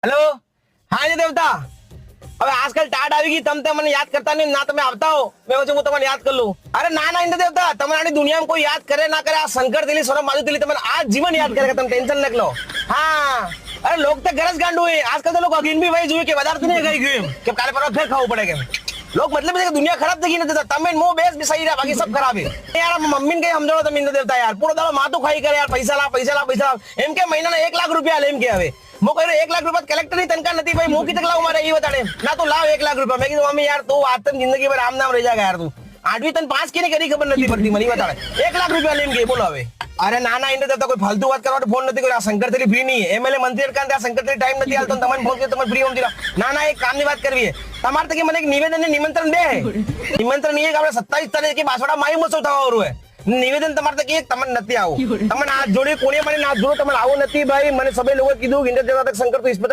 Hello, હા જી દેવતા. હવે આજકાલ ટાટ આવી ગઈ, તમે મને યાદ કરતા નહીં, ના તમે આવતા હો. મેં હું તમને યાદ કરી લઉં. અરે ના ના ઇન્દ્ર દેવતા, તમારી દુનિયામાં કોઈ યાદ કરે ના કરે, આ શંકર તેલી સોનમ બાજુ તેલી તમને આ જીવન યાદ કરે, તમે ટેન્શન ન લો. હા, અરે લોક તો ગરજ ગાંડું હોય. આજકાલ તો લોકો અગીન બી ભાઈ જોઈએ કે વધારે તો નહીં ગઈ ગયું એમ કે કાલે પરવા ફેર ખાવું પડે કેમ. લોક મતલબ છે કે દુનિયા ખરાબ થઈ ગઈ નથી, તમે મો બેસ બી સહી રહ્યા, બાકી સબ ખરાબ હે. યાર મમ્મીને કઈ સમજાવો તમે ઇન્દ્ર દેવતા યાર, પૂરો દાડો માથું ખાઈ કરે યાર, પૈસા લાવ પૈસા લાવ પૈસા લાવ એમ કે મહિનાના 1 લાખ રૂપિયા લે એમ કે. હવે મો કહ્યું 1 લાખ રૂપિયા કલેક્ટર ની તનખા નથી ભાઈ, હું કીધું લાવ મારે એ બતાડે ના તું લાવ 1 લાખ રૂપિયા. મેં કીધું મમ્મી યાર તું વાત જિંદગી ભર આમ નામ રહી જાય યાર, તું 8વી તને 5 કે કરી ખબર નથી પડતી મને બતાડે 1 લાખ રૂપિયા લેમ કે. બોલો હવે. અરે ના ના ઇન્દ્ર દેવતા કોઈ ફાલતુ વાત કરવાનો ફોન નથી કર્યો. આ શંકર તેલી ફ્રી નહીં, એમએલએ મંત્રી અડકાન ત્યાં શંકર તેલી ટાઈમ નથી હાલતો, તમને ફોન કર્યો તમે ફ્રી હોમ દીધા. ના ના એક કામની વાત કરવી છે તમારે તો કે મને એક નિવેદન ને નિમંત્રણ દે. નિમંત્રણ નહીં કે આપણે 27 તારીખે બાસવાડા માઈ મહોત્સવ થવાનું હોય. નિવેદન તમારે તો કે તમને નથી આવું, તમને હાથ જોડી કોને મને હાથ જોડો, તમને આવું નથી ભાઈ. મને સભે લોકો કીધું ઇન્દ્ર દેવતા શંકર તો ઇસ્પેશલ